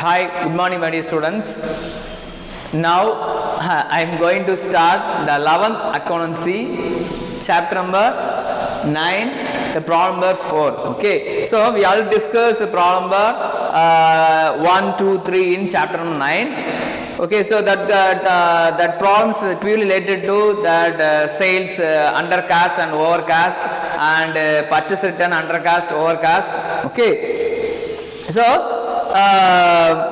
Hi, good morning, my dear students. Now I am going to start the 11th accountancy, chapter number 9, the problem number 4. Okay, so we all discussed the problem number 1, 2, 3 in chapter number 9. Okay, so that problems purely related to that sales undercast and overcast and purchase return undercast overcast. Okay, so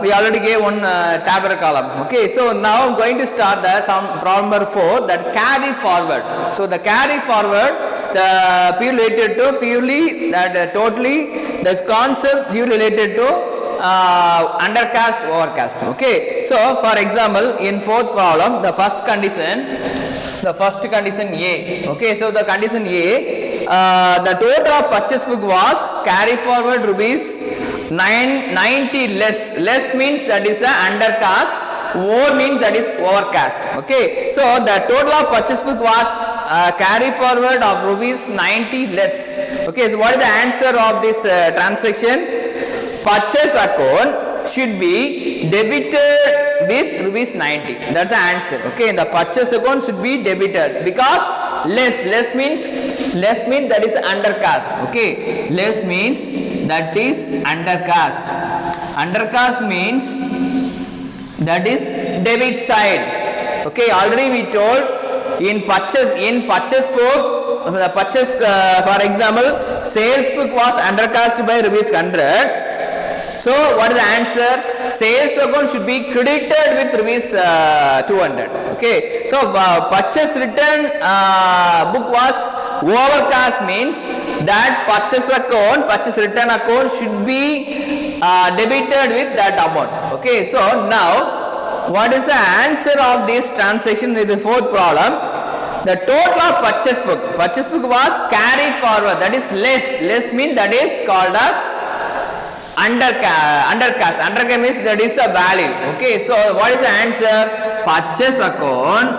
we already gave one tabular column. Okay, so now I'm going to start the problem number 4, that carry forward. So the carry forward, the purely related to purely that totally this concept purely related to undercast overcast. Okay, so for example in fourth problem, the first condition A. Okay, so the condition A, the total of purchase book was carry forward rupees 990 less means that is a undercast, more means that is overcast. Okay, so the total of purchase book was carry forward of rupees 90 less. Okay, so what is the answer of this transaction? Purchase account should be debited with rupees 90. That's the answer. Okay, the purchase account should be debited because less means that is undercast. Okay, less means that is undercast. Undercast means that is debit side. Okay, already we told in purchase book, the purchase for example sales book was undercast by rupees 100. So what is the answer? Sales account should be credited with rupees 200. Okay, so purchase return book was overcast means that purchase return account should be debited with that amount. Okay, so now what is the answer of this transaction with the fourth problem? The total of purchase book was carried forward, that is less means that is called as undercast means that is the value. Okay, so what is the answer? Purchase account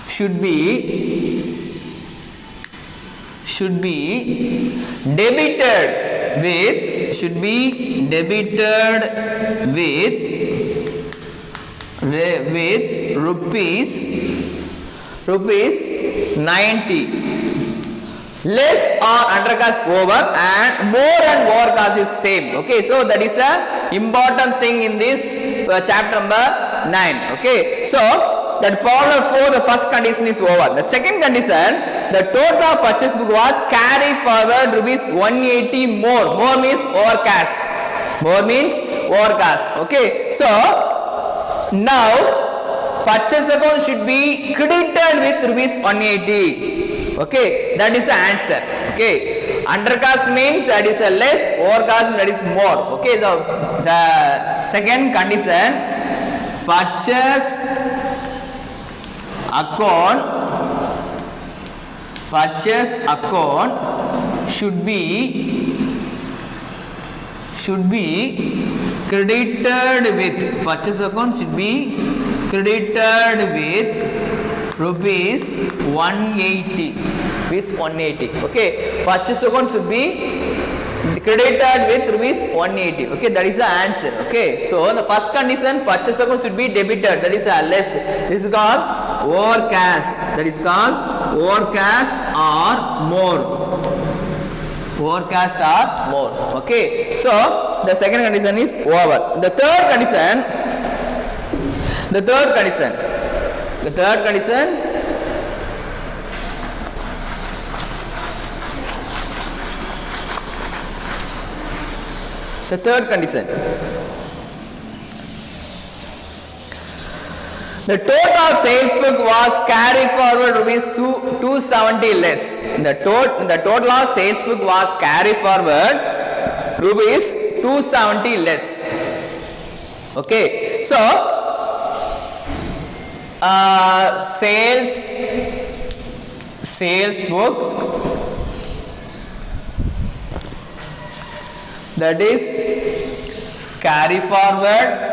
should be debited with rupees 90. Less or undercast over and more and overcast is same. Okay, so that is a important thing in this chapter number 9. Okay, so that problem 4, the first condition is over. The second condition, the total purchase book was carry forward rupees 180 more means overcast. Okay, so now purchase account should be credited with rupees 180. Okay, that is the answer. Okay, undercast means that is a less, overcast that is more. Okay, the second condition, purchase account should be credited with rupees 180. Okay, purchase account should be credited with rupees 180. Okay, that is the answer. Okay, so the first condition, purchase account should be debited, that is a less. This is called overcast. That is called overcast or more. Okay, so the second condition is over. The third condition, the third condition, the total sales book was carry forward rupees 270 less. The total of sales book was carry forward rupees 270 less. Okay, so sales book, that is carry forward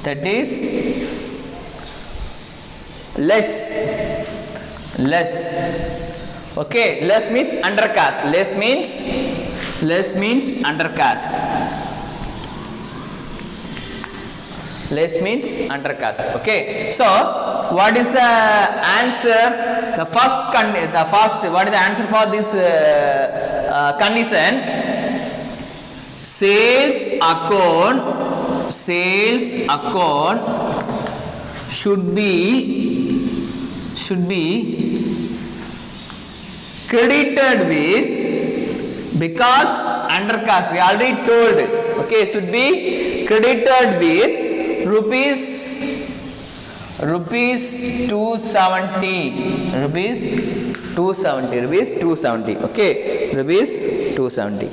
that is less less. Okay, less means undercast. Less means undercast. Less means undercast. Okay, so what is the answer? The first what is the answer for this condition? Sales account should be credited with, because undercast we already told. Okay, should be credited with rupees 270. Okay, rupees 270.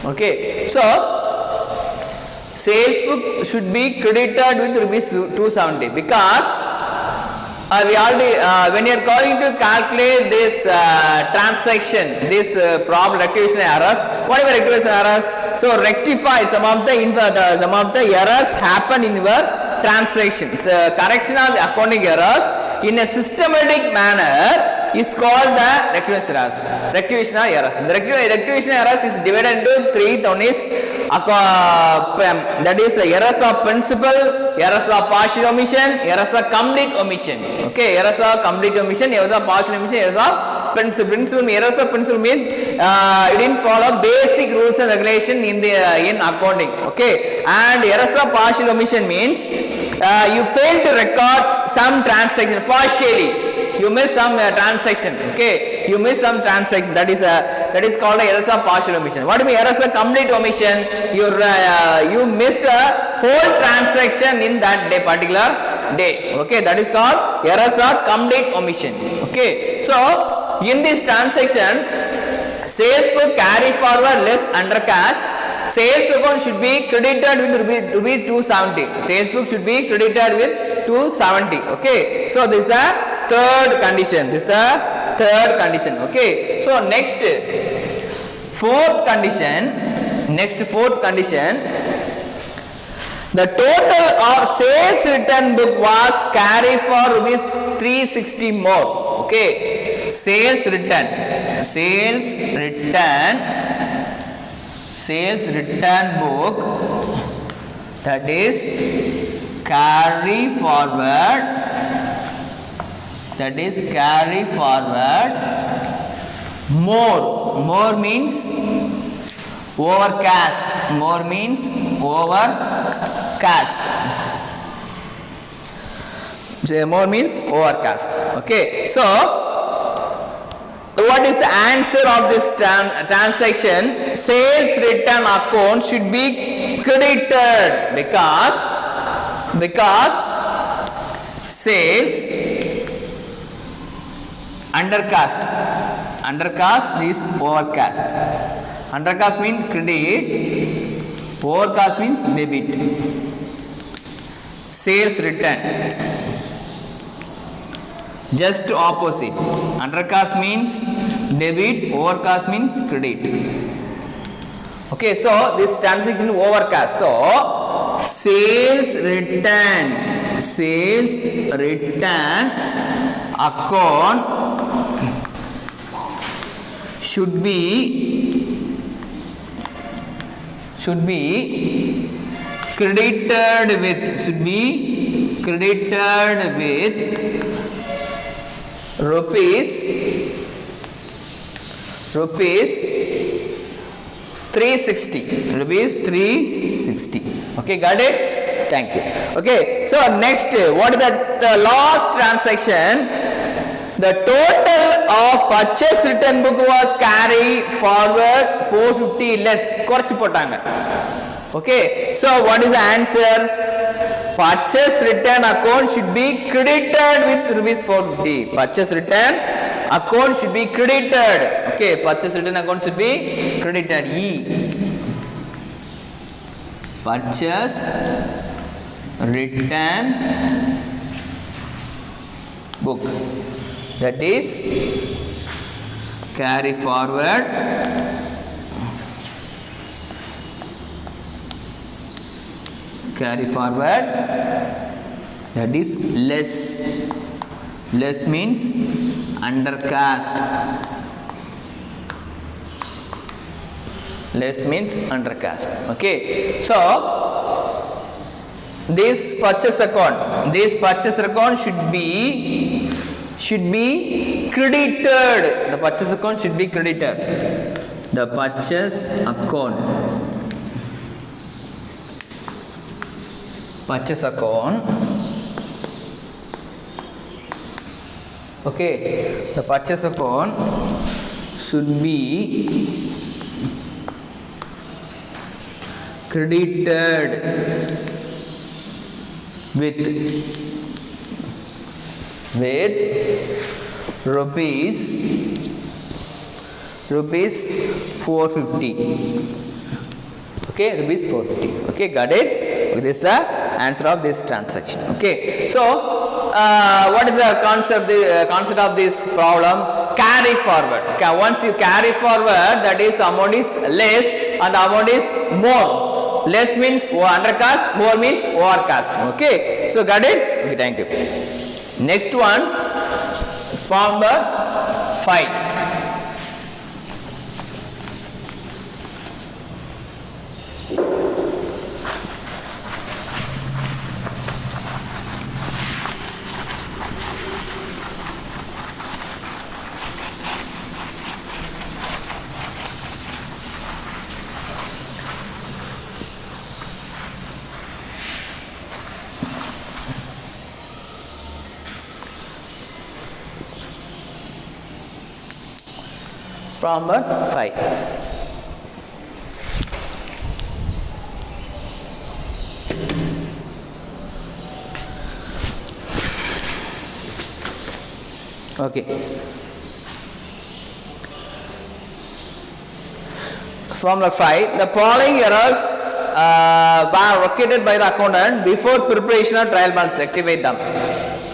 Okay, so sales book should be credited with rupees 270 because we already when you are going to calculate this transaction, this problem rectification errors, whatever rectification errors, so rectify some of the errors happen in your transactions. Correction of accounting errors in a systematic manner is called the rectification errors. Rectification errors. The rectification errors is divided into three. One is that is errors of principal, errors of partial omission, errors of complete omission. Okay, errors of complete omission, errors of partial omission, errors of principal. Errors of principal mean it didn't follow basic rules and regulation in accounting. Okay, and errors of partial omission means you fail to record some transaction partially. You miss some transaction. Okay, you miss some transaction. That is called errors of partial omission. What do you mean errors of complete omission? You missed a whole transaction in that day, particular day. Okay, that is called errors of complete omission. Okay, so in this transaction, sales book carry forward less undercast. Sales account should be credited with rupees 270. Sales book should be credited with 270. Okay, so this is a third condition. Okay, so next fourth condition. The total of sales return book was carried for rupees 360 more. Okay, sales return book, that is carry forward more means overcast. Okay, so what is the answer of this transaction? Sales return account should be credited because sales undercast is overcast. Undercast means credit, overcast means debit. Sales return, just opposite. Undercast means debit, overcast means credit. Okay, so this transaction overcast. So sales return account should be credited with rupees 360. Okay, got it? Thank you. Okay, so next, what is the last transaction? The total of purchase return book was carried forward 450 less. Okay, so what is the answer? Purchase return account should be credited with rupees 450. Purchase return account should be credited. Okay, purchase return account should be credited. Purchase return book, that is carry forward that is less Less means under caste. Less means under caste. Okay. So this purchase account should be credited. The purchase account should be credited. The purchase account okay, the purchase account should be credited with rupees 450. Okay, rupees 450. Okay, got it? This is the answer of this transaction. Okay, so what is the concept of this problem? Carry forward. Okay, once you carry forward, that is amount is less and the amount is more. Less means undercast, more means overcast. Okay, so got it? Okay, thank you. Next one, problem number 5. Problem number 5. Okay. Problem number 5. The following errors were located by the accountant before preparation of trial balance. Rectify them.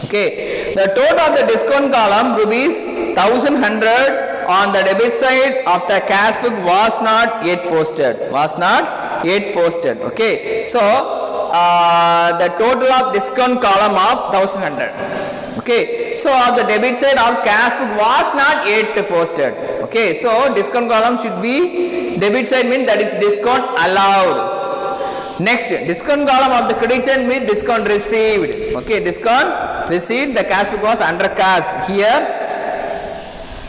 Okay. The total of the discount column rupees 1100 on the debit side of the cash book was not yet posted. Okay. So the total of discount column of 1100. Okay. So of the debit side of cash book was not yet posted. Okay. So discount column should be debit side means that is discount allowed. Next, discount column of the credit side means discount received. Okay, discount received. The cash book was under cash. Here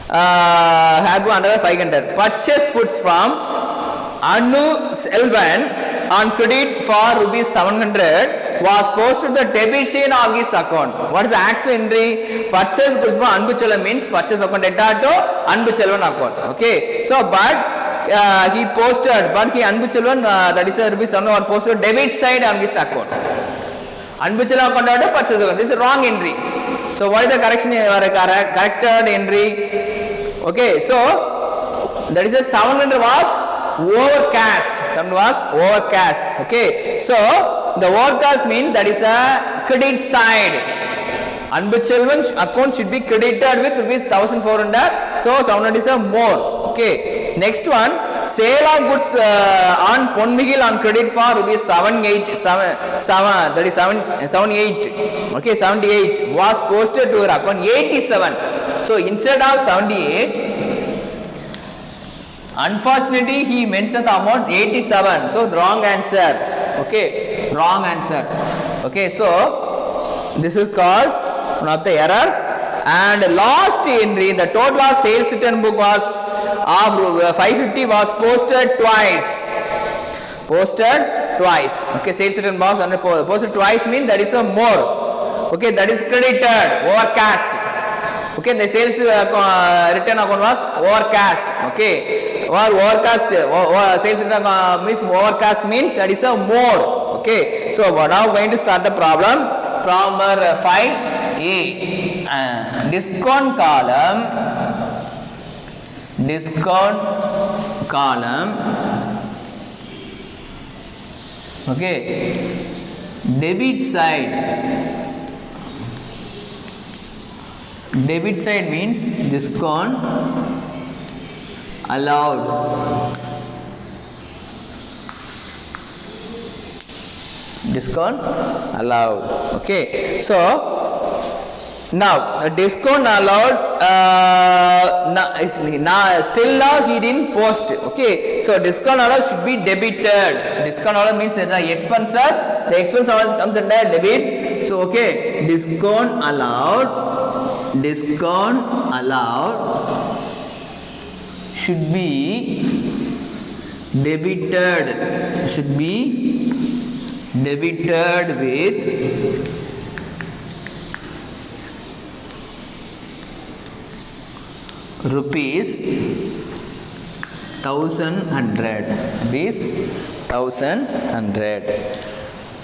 had to under 500. Purchase goods from Anu Selvan on credit for rupees 700 was posted to the debit side of his account. What is the actual entry? Purchase goods from Anbu Selvan means purchase account data to Anbu Selvan account. Okay, so but he posted, but he Anbu Selvan that is rupees 700 was posted debit side on his account. Anbu Selvan account to purchase account. This is wrong entry. So what is the correction? Corrected entry. Okay, so that is a 700 was overcast. 700 was overcast. Okay, so the overcast means that is a credit side. Anbu Selvan's account should be credited with rupees 1400. So 700 is a more. Okay, next one, sale of goods on Ponmigil on credit for rupees 78. That is 78. Okay, 78 was posted to her account 87. So instead of 78, unfortunately he mentioned the amount 87. So wrong answer. Okay, wrong answer. Okay, so this is called one of the error. And last entry, the total of sales return book was of 550 was posted twice. Okay, sales return box under posted twice means that is a more. Okay, that is credited, overcast. Okay, the sales return account was overcast. Okay, or overcast, sales return means overcast means that is a more. Okay, so we are now going to start the problem. Problem number 5A. Discount column. Okay, debit side means discount allowed. Okay, so Now discount allowed. Still now he didn't post. Okay, so discount allowed should be debited. Discount allowed means that the expenses. The expense always comes under debit. So okay, discount allowed. Discount allowed should be debited. Should be debited with rupees 1100. Rupees 1100.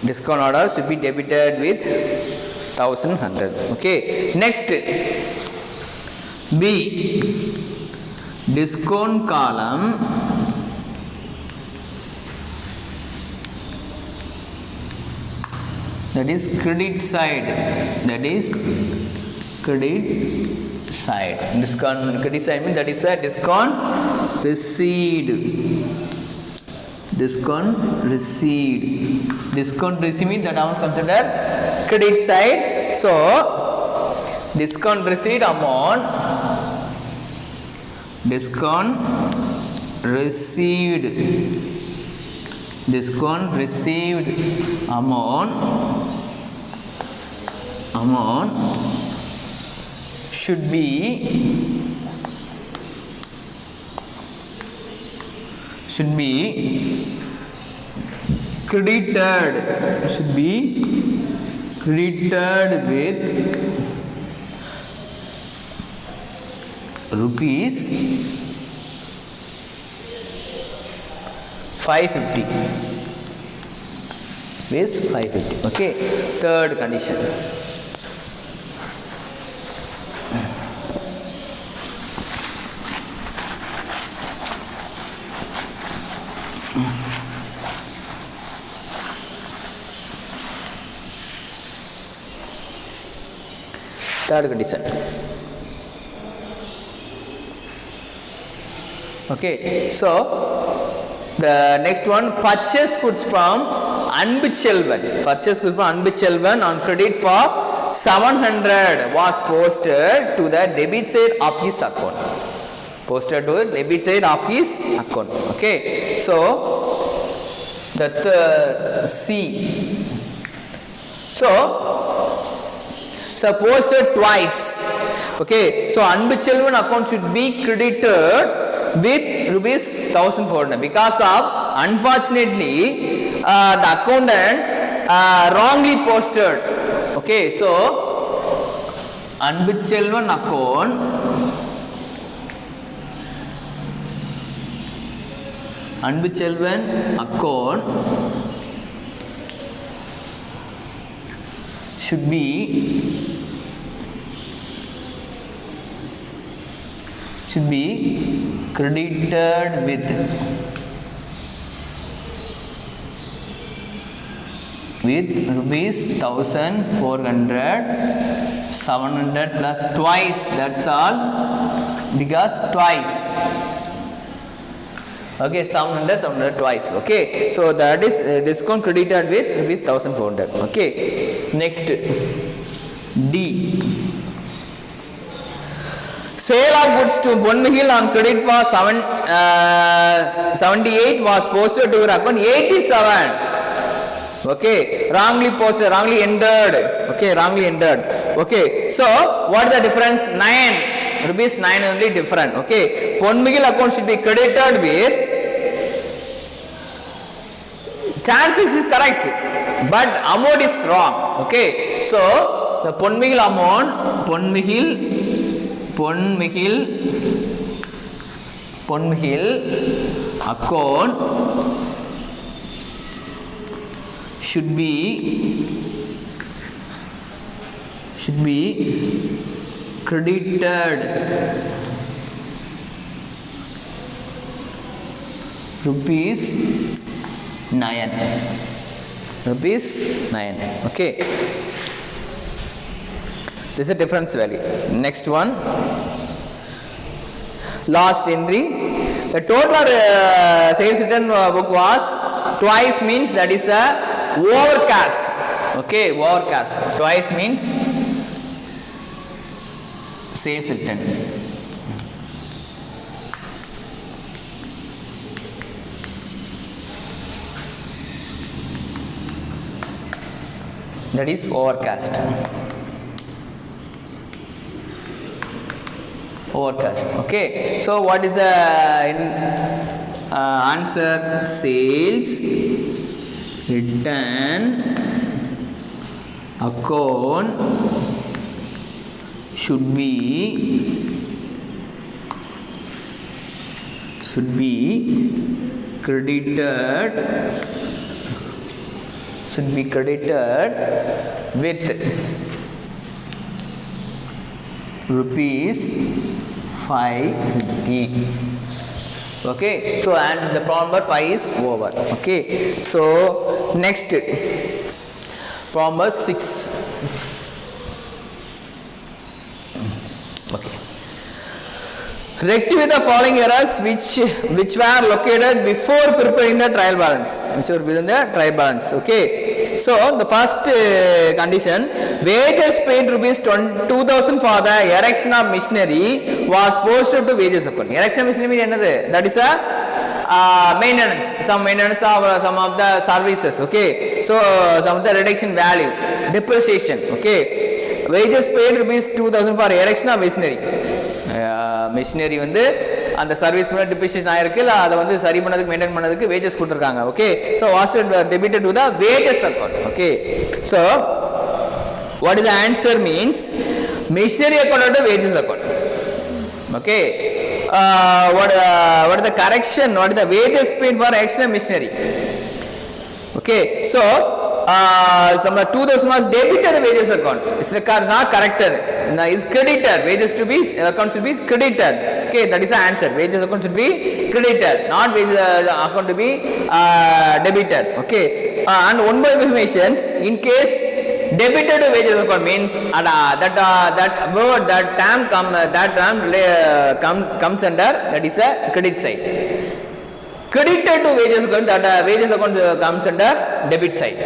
Discount order should be debited with 1100. Okay. Next, B. Discount column that is credit side. That is credit side. Discount credit side means that is a discount received. Discount received. Discount received means that amount considered credit side. So discount received amount. Discount received. Discount received amount should be credited. Should be credited with rupees 550. With 550. Okay. Third condition. Third condition. Okay, so the next one, purchase goods from Anbichelvan. Purchase goods from Anbichelvan on credit for 700 was posted to the debit side of his account. Posted to the debit side of his account. Okay, so the C. So posted twice. Okay, so Anbichelvan account should be credited with rupees 1400 because of unfortunately the accountant wrongly posted. Okay, so Anbichelvan account should be credited with rupees 1400, 700 plus twice, that's all, because twice. Okay, 700 twice. Okay, so that is discount credited with rupees 1400. Okay, next D. Sale of goods to Bonmihil on credit for 78 was posted to your account 87. Okay, wrongly posted, wrongly entered. Okay, wrongly entered. Okay, so what is the difference? 9 rupees, 9 only different. Okay, Bonmihil account should be credited with, chances is correct, but amount is wrong. Okay, so the Bonmihil amount, Bonmihil account should be credited rupees 9. Okay, this is a difference value. Next one, last entry. The total sales return book was twice, means that is a overcast. Okay, overcast. Twice means sales written. That is overcast. Overcast. Okay. So what is the answer? Sales written account should be credited with rupees 550. Okay, so and the problem number 5 is over. Okay, so next problem number 6. Okay, rectify the following errors which were located before preparing the trial balance. Okay, so the first condition, wages paid rupees 2,000 for the erection of machinery was posted to wages account. Erection of machinery is that is a maintenance, some maintenance of some of the services. Okay, so some of the reduction value, depreciation. Okay, wages paid rupees 2,000 for erection of machinery. Machinery வந்து அந்த service பண்ண depreciation ஆயிருக்குல அத வந்து சரி பண்ணதுக்கு maintain பண்ணதுக்கு wages கொடுத்திருக்காங்க. Okay, so was debited to the wages account. Okay, so what is the answer means machinery account to wages account. Okay, what is the correction? What is the wages paid for extra machinery? Okay, so some 2,000 was debited wages account. It's not corrected. Now is credited. Wages to be account should be credited. Okay, that is the answer. Wages account should be credited, not wages account to be debited. Okay, and one more information. In case debited wages account means that word, that term comes under, that is a credit side. Credited to wages account, that wages account comes under debit side.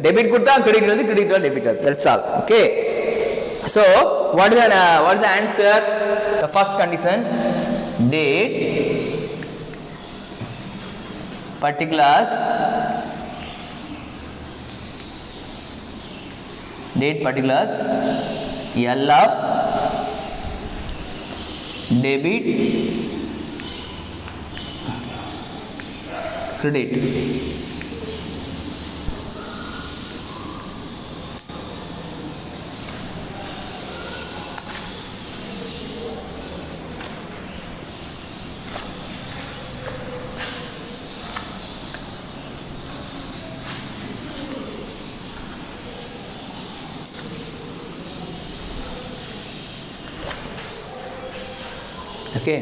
Debit kudta, credit or debit. That's all. Okay. So what is the answer? The first condition, date, particulars, L of debit, credit. Okay.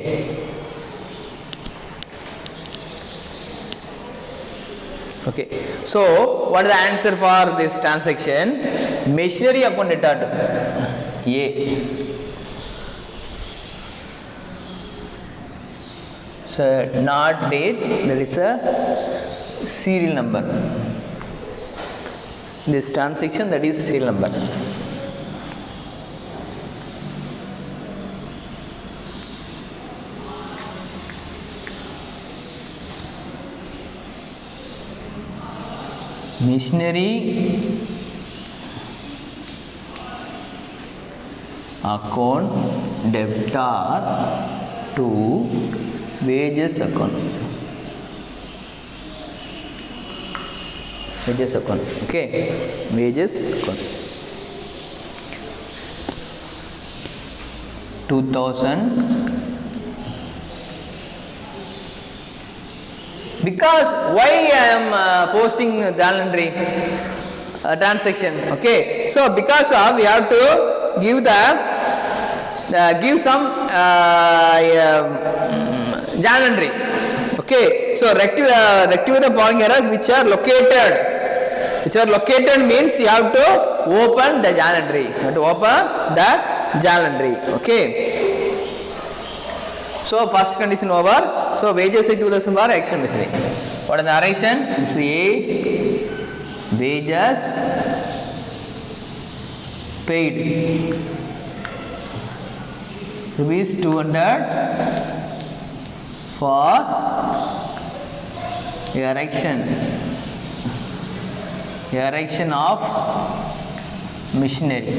Okay, so what is the answer for this transaction? Machinery account entered A. So not date, there is a serial number. This transaction, that is serial number. Machinery account debtor to wages account. Okay, wages account. 2,000. Because why I am posting journal entry transaction? Okay, so because of we have to give some journal entry. Okay, so rectify the following errors which are located. Means you have to open the journal entry. Okay. So first condition over. So wages is 2,000 for extra machinery. What is the narration? It's A, wages paid rupees 200 for erection of machinery.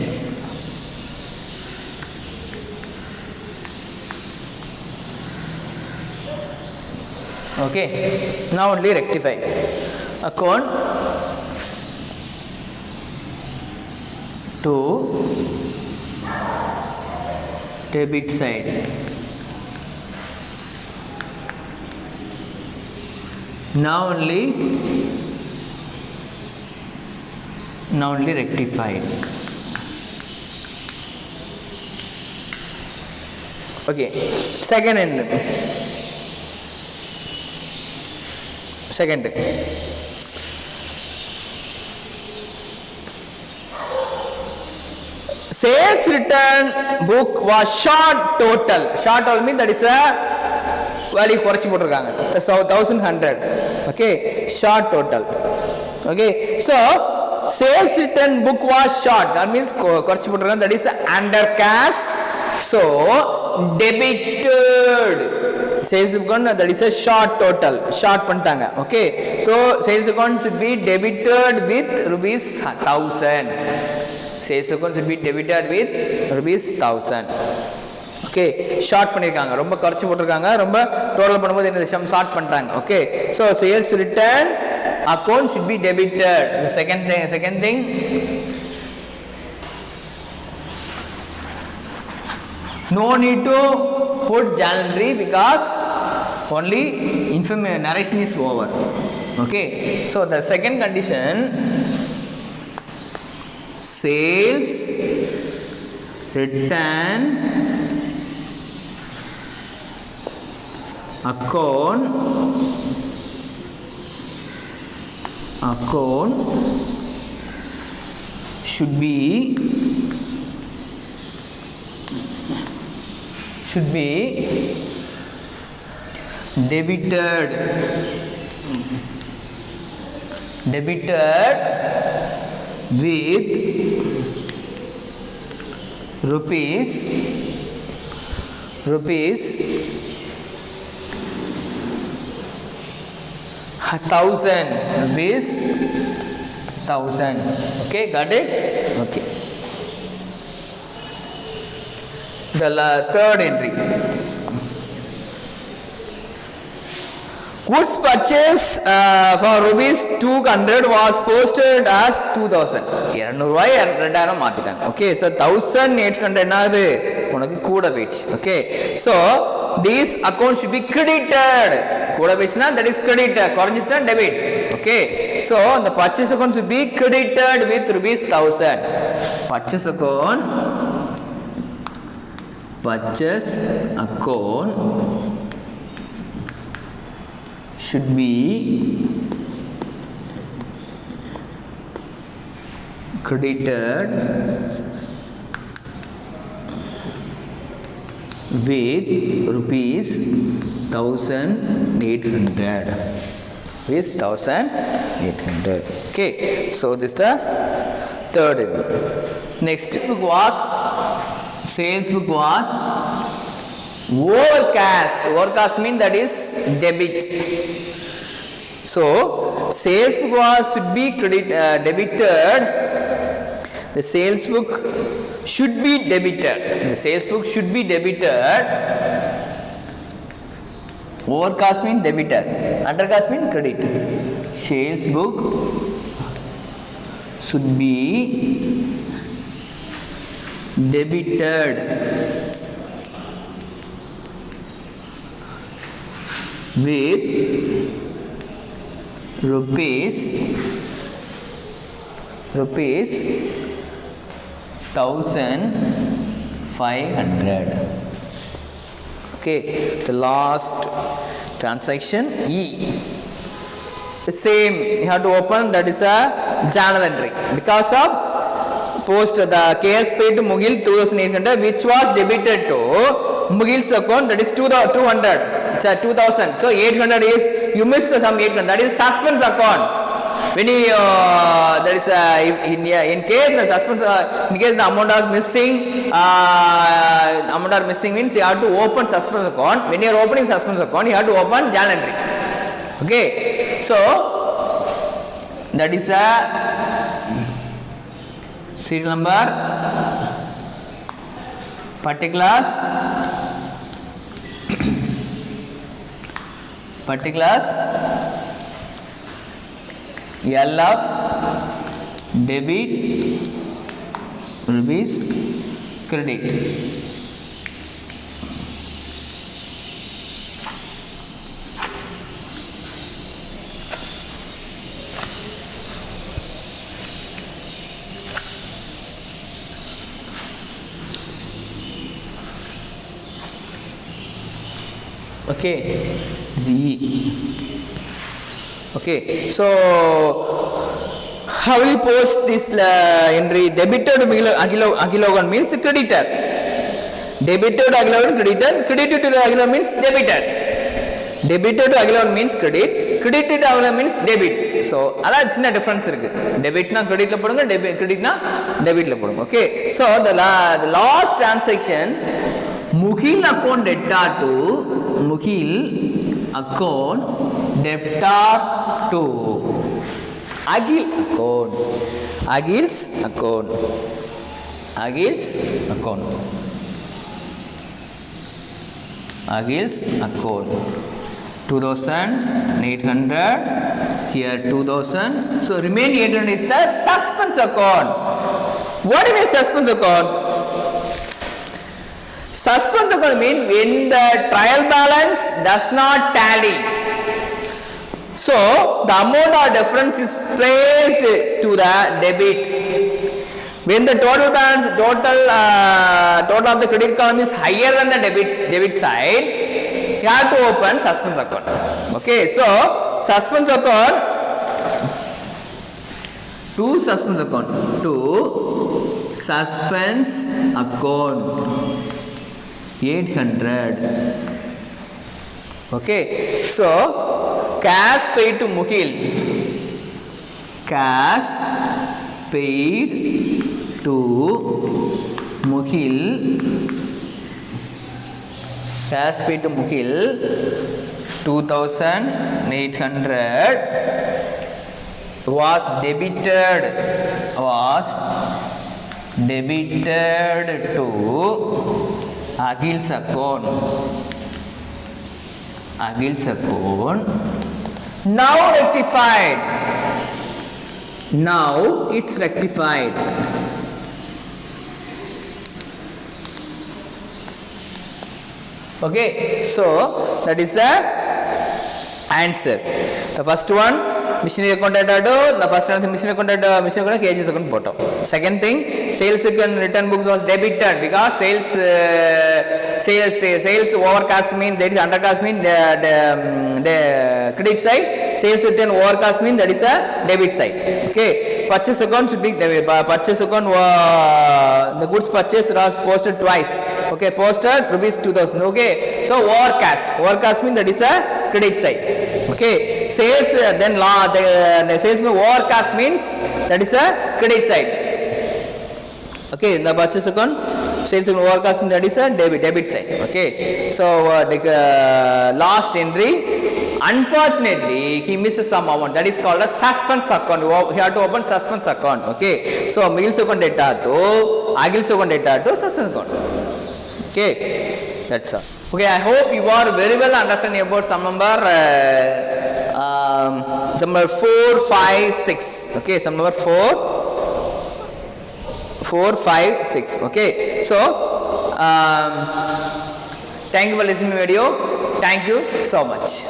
Okay, now only rectify. Account to debit side. Now only rectified. Okay, second. Sales return book was short total. Short total means that is a value குறைச்சி போட்டுருக்காங்க 1100. Okay, short total. Okay, so sales return book was short. That means குறைச்சி போட்டுருக்காங்க. That is under cash. So debited. Sales account, that is a short total. Short பண்ணிட்டாங்க. Okay, so sales account should be debited with rupees 1000. Sales account should be debited with rupees 1000. Okay, short பண்ணிருக்காங்க, ரொம்ப குறைச்சு போட்டுருக்காங்க, ரொம்ப total பண்ணும்போது என்ன some short பண்ணிட்டாங்க. Okay, so sales return account should be debited. The second thing no need to put journal entry because only narration is over. Okay, so the second condition, sales return account should be debited with rupees 1000. Okay, got it? Okay. The third entry, goods purchase for rupees 200 was posted as 2000. 200 ரூபாய் 2000 மாத்திட்டாங்க. Okay, so 1800 என்னது உனக்கு கூட போயிடுச்சு. Okay, so this account should be credited. கூட போயிடுச்சுனா that is credited, குறைஞ்சிச்சுனா debit. Okay, so the purchase account should be credited with rupees 1000. Purchase account should be credited with rupees 1800. With 1800. Okay, so this is the third. Next book was sales book was overcast. Overcast means that is debit. So sales book was should be debited. The sales book should be debited. The sales book should be debited. Overcast means debited. Undercast means credit. Sales book should be debited with rupees 1500. Okay, the last transaction E. The same you have to open, that is a journal entry because of post the KS paid to Mugil 2800 which was debited to Mugil's account, that is 200. It's 2000. So 800 is you missed some 800, that is suspense account. when you there is in case the suspense in case the amount is missing means you have to open suspense account. When you are opening suspense account, you have to open journal entry. Okay, so that is a serial number, particulars, LF, debit, rupees, credit. Okay, okay, so how will you post this entry? Debited Agilogan means creditor. Debited Agilogan creditor. Credited to Agilogan means debited. Debited to Agilogan means credit. Credited to Agilogan means debit. So that's the difference. Debit na credit la podunga, credit na debit la podunga. Okay, so the last transaction, Mukhil account debtor to Mukhil account debtor to Agil account. Agil's account. 2,800. Here 2,000. So remaining 800 is the suspense account. What is a suspense account? Suspense account means when the trial balance does not tally. So the amount of difference is placed to the debit. When the total balance, total of the credit column is higher than the debit side, you have to open suspense account. Okay, so suspense account to suspense account 800. Okay, so cash paid to Mukhil. Cash paid to Mukhil. Cash paid to Mukhil 2,800 was debited to Agil's account. Now rectified. Now it's rectified. Okay, so that is the answer. The first one, machinery account the first answer machinery account KG's account bottom. Second thing, sales return books was debited because sales overcast mean that is undercast mean the credit side. Sales return overcast mean that is a debit side. Okay, purchase account should be purchase account the goods purchased was posted twice. Okay, posted rupees 2,000. Okay, so overcast means that is a credit side. Okay, sales then the sales overcast means that is a credit side. Okay, the purchase account sales overcast means that is a debit side. Okay, so the last entry, unfortunately he misses some amount, that is called a suspense account. You have to open suspense account. Okay, so Mukhil's account data to Agil's account data to suspense account. Okay, that's all. Okay, I hope you are very well understanding about sum number 4, 5, 6. Okay, sum number 4, 5, 6. Okay, so thank you for listening to the video. Thank you so much.